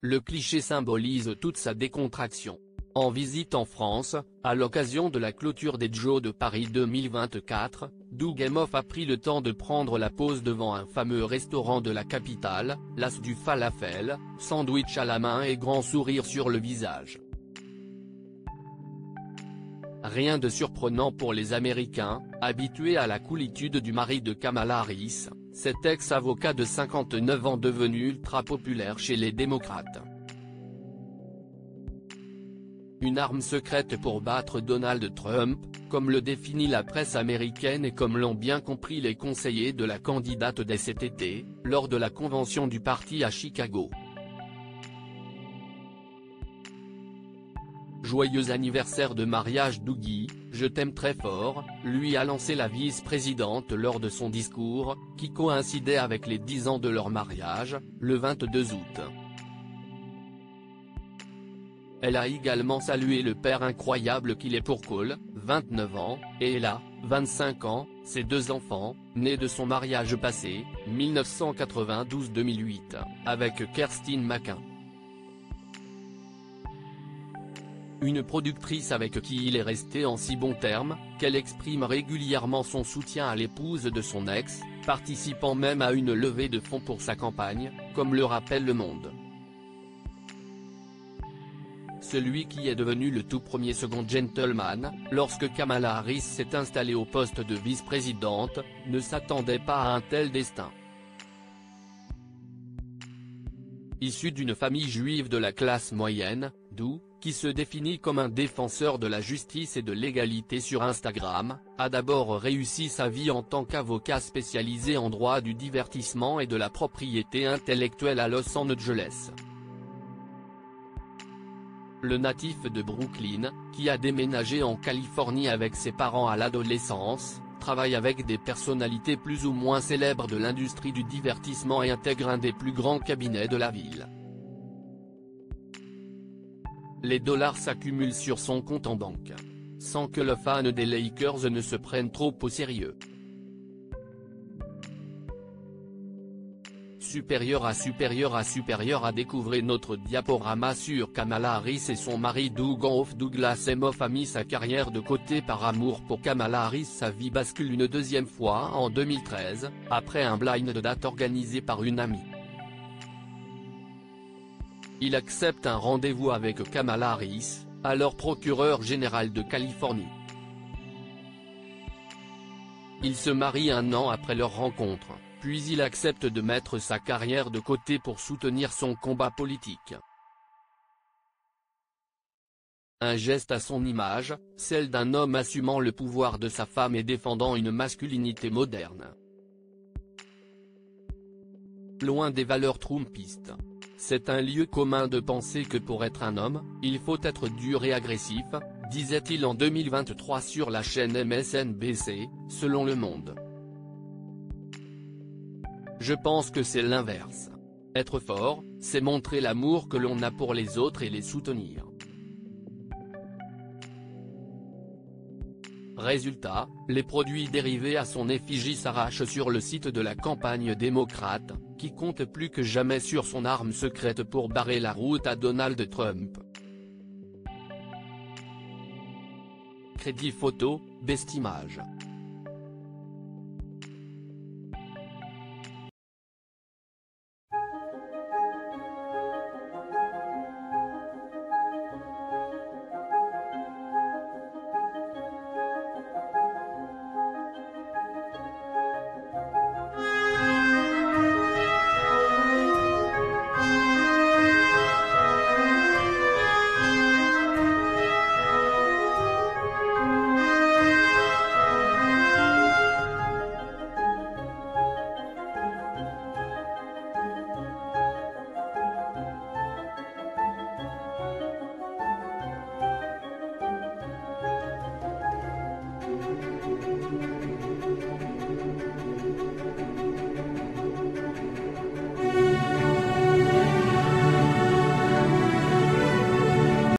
le cliché symbolise toute sa décontraction. En visite en France, à l'occasion de la clôture des Jeux de Paris 2024, Doug Emhoff a pris le temps de prendre la pause devant un fameux restaurant de la capitale, l'as du falafel, sandwich à la main et grand sourire sur le visage. Rien de surprenant pour les Américains, habitués à la coolitude du mari de Kamala Harris, cet ex-avocat de 59 ans devenu ultra populaire chez les démocrates. Une arme secrète pour battre Donald Trump, comme le définit la presse américaine et comme l'ont bien compris les conseillers de la candidate dès cet été, lors de la convention du parti à Chicago. Joyeux anniversaire de mariage Dougie, je t'aime très fort, lui a lancé la vice-présidente lors de son discours, qui coïncidait avec les 10 ans de leur mariage, le 22 août. Elle a également salué le père incroyable qu'il est pour Cole, 29 ans, et Ella, 25 ans, ses deux enfants, nés de son mariage passé, 1992-2008, avec Kirsten McCain. Une productrice avec qui il est resté en si bons termes, qu'elle exprime régulièrement son soutien à l'épouse de son ex, participant même à une levée de fonds pour sa campagne, comme le rappelle Le Monde. Celui qui est devenu le tout premier second gentleman, lorsque Kamala Harris s'est installée au poste de vice-présidente, ne s'attendait pas à un tel destin. Issu d'une famille juive de la classe moyenne, Doug, qui se définit comme un défenseur de la justice et de l'égalité sur Instagram, a d'abord réussi sa vie en tant qu'avocat spécialisé en droit du divertissement et de la propriété intellectuelle à Los Angeles. Le natif de Brooklyn, qui a déménagé en Californie avec ses parents à l'adolescence, travaille avec des personnalités plus ou moins célèbres de l'industrie du divertissement et intègre un des plus grands cabinets de la ville. Les dollars s'accumulent sur son compte en banque. Sans que le fan des Lakers ne se prenne trop au sérieux. Supérieur à découvrir notre diaporama sur Kamala Harris et son mari Doug Emhoff. Douglas Emhoff a mis sa carrière de côté par amour pour Kamala Harris. Sa vie bascule une deuxième fois en 2013, après un blind date organisé par une amie. Il accepte un rendez-vous avec Kamala Harris, alors procureure générale de Californie. Ils se marient un an après leur rencontre, puis il accepte de mettre sa carrière de côté pour soutenir son combat politique. Un geste à son image, celle d'un homme assumant le pouvoir de sa femme et défendant une masculinité moderne. Loin des valeurs trumpistes. C'est un lieu commun de penser que pour être un homme, il faut être dur et agressif, disait-il en 2023 sur la chaîne MSNBC, selon Le Monde. Je pense que c'est l'inverse. Être fort, c'est montrer l'amour que l'on a pour les autres et les soutenir. Résultat, les produits dérivés à son effigie s'arrachent sur le site de la campagne démocrate, qui compte plus que jamais sur son arme secrète pour barrer la route à Donald Trump. Crédit photo, Bestimage.